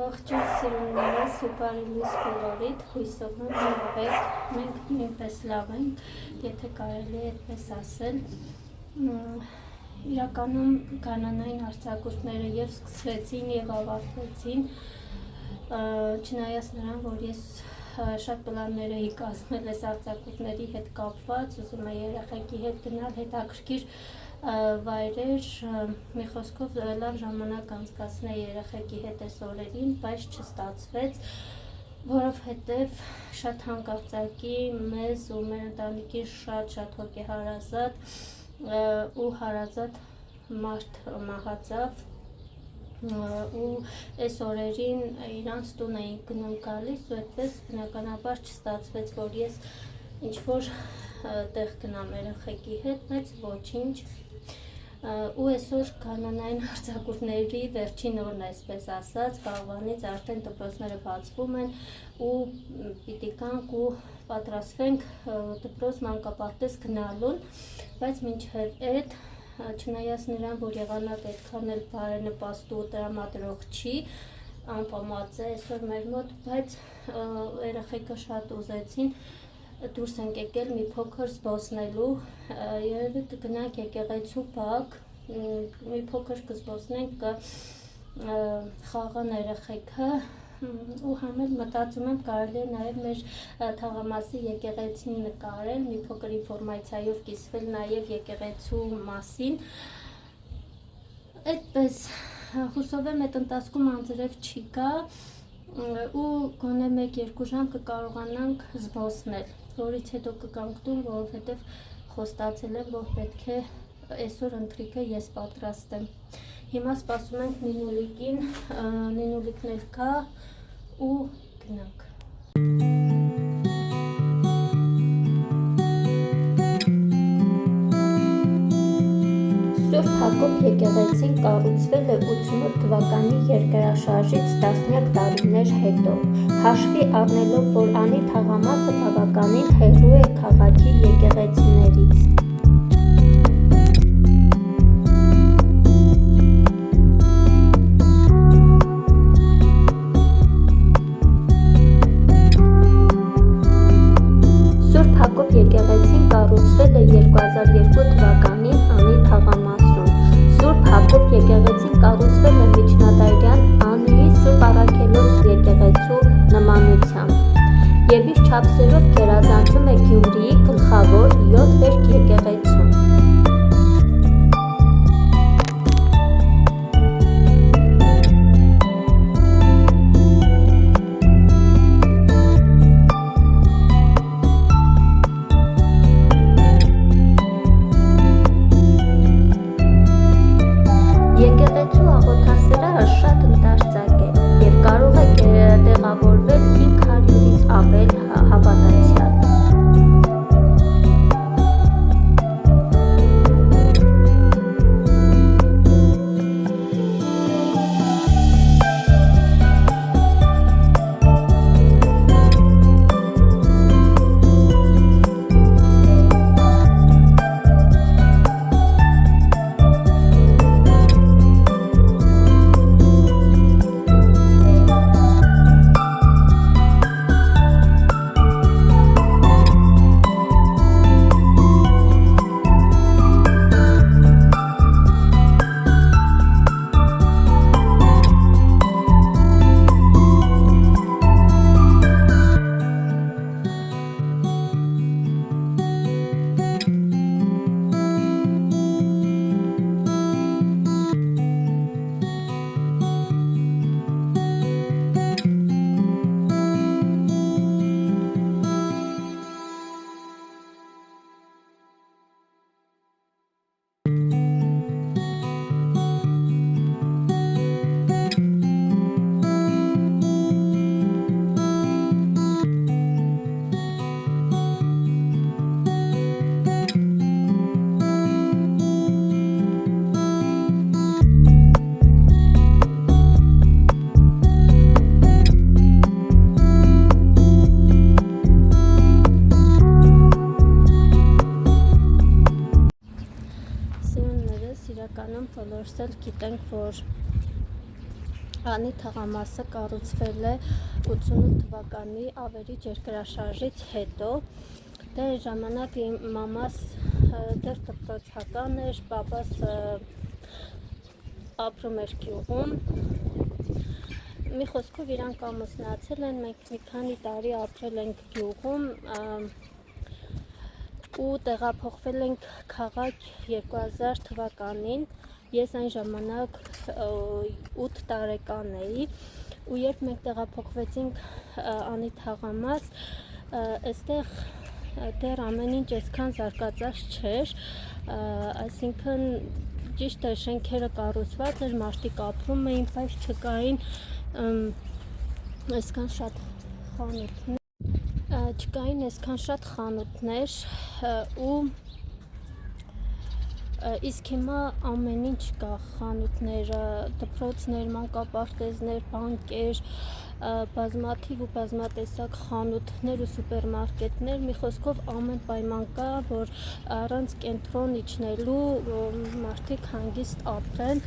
Ողջույն սիրուններս ու բարի լույս բոլորիդ, հույսով եմ լավ եք, մենք նույնպես լավ ենք, եթե կարելի է այդպես ասել։ Իրականում գանանային արձակուրդները և սկսվեցին և ավարտվեցին, չնայած նրան, որ ես շատ պլաններ էի կազմել այս արձակուրդների հետ կապված, ուզում եմ երեխեքի հետ գնալ հետաքրքիր վայրեր, մի խոսքով լավ ժամանակ անցկացնել երեխեքի հետ այս օրերին, բայց չստացվեց, որովհետև շատ հանկարծակի մեզ ու մեր ընտանիքի շատ հոգեհարազատ ու հարազատ մարդ մահացավ ու այս օրերին իրանց տուն էինք գնում գալիս ու այդպես բնականաբար չստացվեց, որ ես ինչ-որ տեղ գնամ երեխեքի հետ, բայց ոչինչ ու այսօր գանանային արձակուրդների վերջին օրն է, այսպես ասած, վաղվանից արդեն դպրոցները բացվում են ու պիտի գանք ու պատրաստվենք դպրոց մանկապարտեզ գնալուն, բայց մինչև այդ, չնայած նրան, որ եղանակ այդքան էլ բարենպաստ ու տրամադրող չի, անպամած է այսօր մեր մոտ, բայց երեխեքը շատ ուզեցին, դուրս ենք եկել մի փոքր զբոսնելու, երևի կգնանք եկեղեցու բակ, մի փոքր կզբոսնենք, կխաղան երեխեքը ու համ էլ մտածում եմ կարելի է նաև մեր թաղամասի եկեղեցին նկարել, մի փոքր ինֆորմացիայով կիսվել նաև եկեղեցու մասին, այդպես հուսով եմ այդ ընթացքում անձրև չի գա ու գոնե 1-2 ժամ կկարողանանք զբոսնել, որից հետո կգանք տուն, որովհետև խոստացել եմ, որ պետք է այսօր ընթրիքը ես պատրաստեմ։ Հիմա սպասում ենք Նինուլիկին, Նինուլիկն էլ գա ու գնանք։ Սուրբ Հակոբ եկեղեցին կառուցվել է 88 թվականի երկրաշարժից տասնյակ տարիներ հետո, հաշվի առնելով, որ անի թաղամասը բավականին հեռու է քաղաքի եկեղեցիներից։ Սուրբ Հակոբ եկեղեցին կառուցվել է 2002 թվականին անի թաղամասում։ Սուրբ Հակոբ եկեղեցին կառուցվել է միջնադարյան Անիի Սուրբ Առաքելոց եկեղեցու նմանությամբ և իր չափսերով գերազանցում է Գյումրիի բոլորս էլ գիտենք, որ Անի թաղամասը կառուցվել է 88 թվականի ավերիչ երկրաշարժից հետո։ Դե ժամանակ իմ մամաս դեռ դպրոցական էր, պապաս ապրում էր գյուղում։ Մի խոսքով իրանք ամուսնացել են, մենք մի քանի տարի ապրել ենք գյուղում ու տեղափոխվել ենք քաղաք 2000 թվականին։ Ես այն ժամանակ 8 տարեկան էի ու երբ մենք տեղափոխվեցինք Անի թաղամաս, այստեղ դեռ ամեն ինչ այսքան զարգացած չէր, այսինքն ճիշտ է, շենքերը կառուցված էր, մարդիկ ապրում էին, բայց չկային այսքան շատ խանութներ, ու իսկ հիմա ամեն ինչ կա, խանութներ, դպրոցներ, մանկապարտեզներ, բանկեր, բազմաթիվ ու բազմատեսակ խանութներ ու սուպերմարկետներ, մի խոսքով ամեն պայման կա, որ առանց կենտրոն իջնելու մարդիկ հանգիստ ապրեն։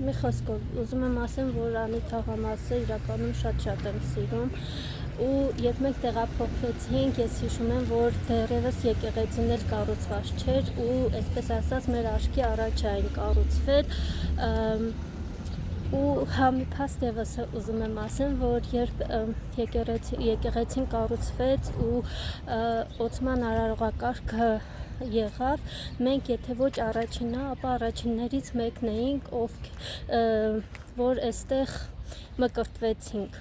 Մի խոսքով ուզում եմ ասեմ, որ Անի թաղամասը իրականում շատ եմ սիրում, ու երբ մենք տեղափոխվեցինք, ես հիշում եմ, որ դեռևս եկեղեցին էլ կառուցված չէր, ու այսպես ասած մեր աչքի առաջ այն կառուցվել, ու մի փաստ ևս ուզում եմ ասեմ, որ երբ եկեղեցին կառուցվեց ու օծման արարողակարգը եղավ, մենք եթե ոչ առաջինը, ապա առաջիններից մեկն էինք, որ այստեղ մկրտվեցինք։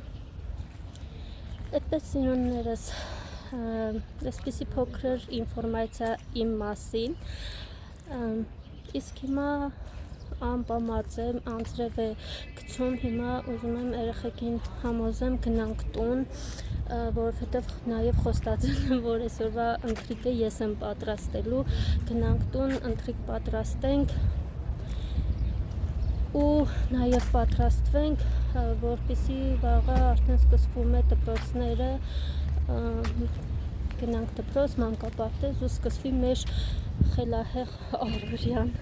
Այդպես սիրուններս, այսպիսի փոքր ինֆորմացիա իմ մասին, իսկ հիմա անպամած եմ, անձրև է գցում, հիմա ուզում եմ երեխեքին համոզեմ գնանք տուն, որովհետև նաև խոստացել եմ, որ այսօրվա ընթրիքը ես եմ պատրաստելու, գնանք տուն, ընթրիք պատրաստենք ու նաև պատրաստվենք, որպեսզի վաղը արդեն սկսվում է դպրոցները, գնանք դպրոց, մանկապարտեզ ու սկսվի մեր խելահեղ առօրյան։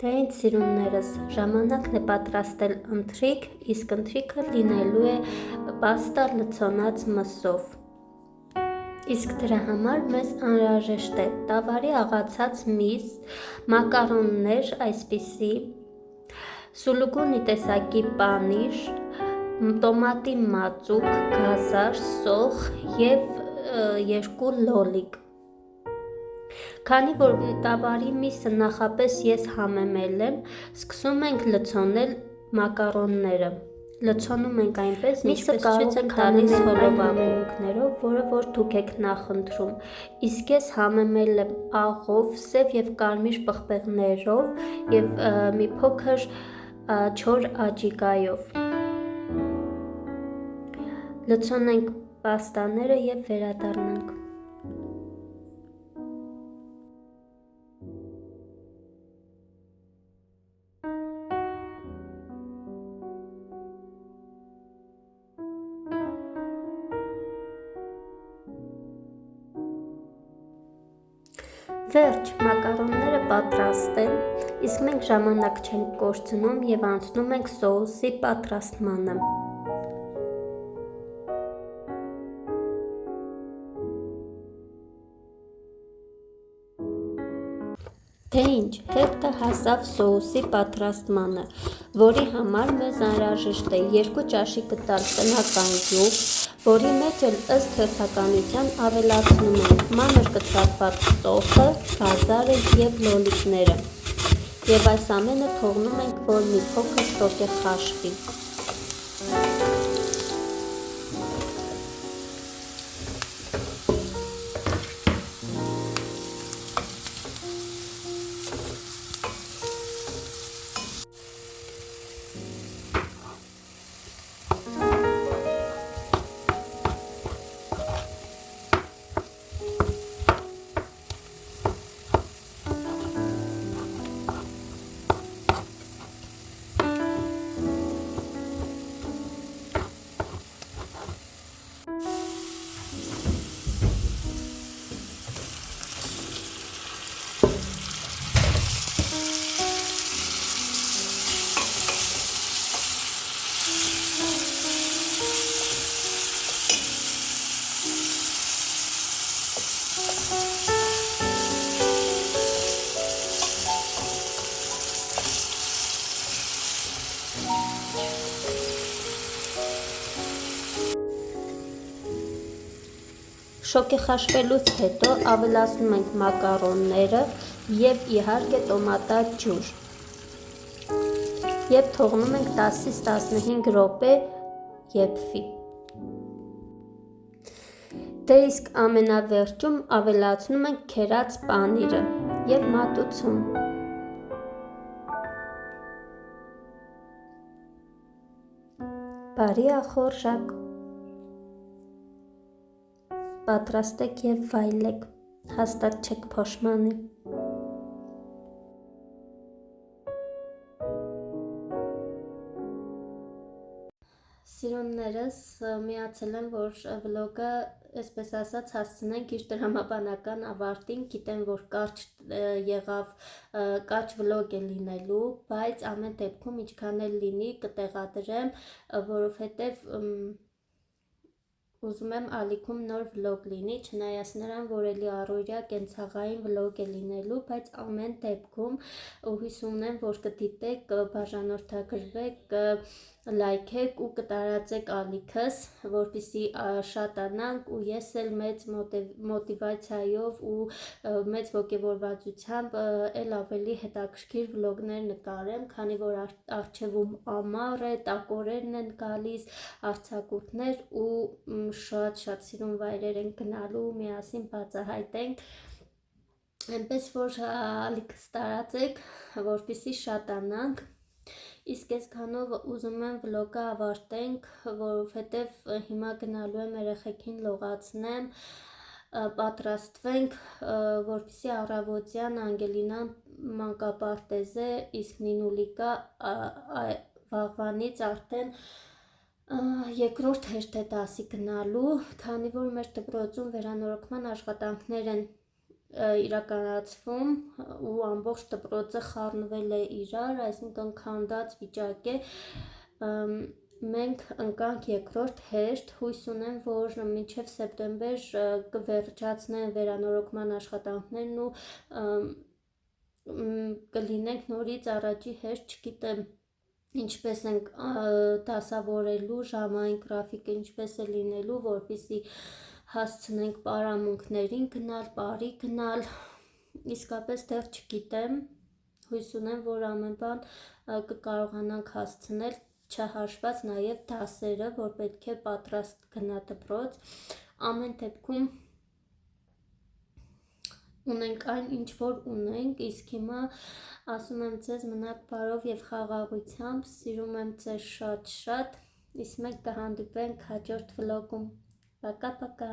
Դե ինձ սիրուններս, ժամանակն է պատրաստել ընթրիք, իսկ ընթրիքը լինելու է պաստա լցոնած մսով։ Իսկ դրա համար մեզ անհրաժեշտ է տավարի աղացած միս, մակարոններ այսպիսի, սուլուգունի տեսակի պանիր, տոմատի մածուկ, գազար, սոխ և 2 լոլիկ։ Քանի որ տավարի միսը նախապես ես համեմել եմ, սկսում ենք լցոնել մակարոնները։ Լցոնում ենք այնպես, միսը կարող ենք տալիս հոլովամերուկներով, որը որ դուք եք նախընտրում։ Իսկ ես համեմել եմ աղով, սև և կարմիր պղպեղներով և մի փոքր չոր աջիկայով։ Լցոնենք պաստաները և վերադառնանք։ Վերջ, մակարոնները պատրաստ են, իսկ մենք ժամանակ չենք կորցնում և անցնում ենք սոուսի պատրաստմանը։ Դե ինչ, հետը հասավ սոուսի պատրաստմանը, որի համար մեզ անհրաժեշտ է 2 ճաշի կտալ տնական յուղ, որի մեջ էլ ըստ հերթականության ավելացնում ենք մանր կտրատված սոխը, գազարը և լոլիկները և այս ամենը թողնում ենք, որ մի փոքր շոգեխաշվի։ Շոգեխաշվելուց հետո ավելացնում ենք մակարոնները և իհարկե տոմատաջուր և թողնում ենք 10-ից 15 րոպե եփվի։ Դե իսկ ամենավերջում ավելացնում ենք քերած պանիրը և մատուցում։ Բարի ախորժակ։ Պատրաստեք և վայելեք, հաստատ չեք փոշմանի։ Սիրուններս, միացել եմ, որ վլոգը, այսպես ասած, հասցնենք իր տրամաբանական ավարտին, գիտեմ, որ կարճ եղավ, կարճ վլոգ է լինելու, բայց ամեն դեպքում ինչքան էլ լինի կտեղադրեմ, որովհետև ուզում եմ ալիքում նոր վլոգ լինի, չնայած նրան, որ էլի առօրյա կենցաղային վլոգ է լինելու, բայց ամեն դեպքում հույս ունեմ, որ կդիտեք, կբաժանորդագրվեք, լայքեք ու կտարածեք ալիքս, որպեսզի շատանանք ու ես էլ մեծ մոտիվացիայով ու մեծ ոգևորվածությամբ էլ ավելի հետաքրքիր վլոգներ նկարեմ, քանի որ առջևում ամառ է, տակորերն են գալիս, արձակուրդներ ու շատ սիրուն վայրեր ենք գնալու, միասին բացահայտենք, այնպես որ ալիքս տարածեք, որպեսզի շատանանք։ Իսկ այսքանով ուզում եմ վլոգը ավարտենք, որովհետև հիմա գնալու եմ երեխեքին լողացնեմ, պատրաստվենք, որպեսզի առավոտյան Անգելինան մանկապարտեզ է, իսկ Նինուլիկա վաղվանից արդեն երկրորդ հերթ է դասի գնալու, քանի որ մեր դպրոցում վերանորոգման աշխատանքներ են իրականացվում ու ամբողջ դպրոցը խառնվել է իրար, այսինքն քանդած վիճակ է։ Մենք ընկանք երկրորդ հերթ, հույս ունեմ, որ մինչև սեպտեմբեր կվերջացնեն վերանորոգման աշխատանքներն ու կլինենք նորից առաջի հերթ, չգիտեմ ինչպես ենք դասավորելու ժամային գրաֆիկը, ինչպես է լինելու, որպեսզի հասցնենք պարամունքներին գնալ, բարի գնալ, իսկապես դեռ չգիտեմ, հույս ունեմ, որ ամեն բան կկարողանանք հասցնել, չհաշված նաև դասերը, որ պետք է պատրաստ գնա դպրոց, ամեն դեպքում ունենք այն, ինչ որ ունենք, իսկ հիմա ասում եմ ձեզ մնաք բարով և խաղաղությամբ, սիրում եմ ձեզ շատ, իսկ մենք կհանդիպենք հաջորդ վլոգում, պակա պակա։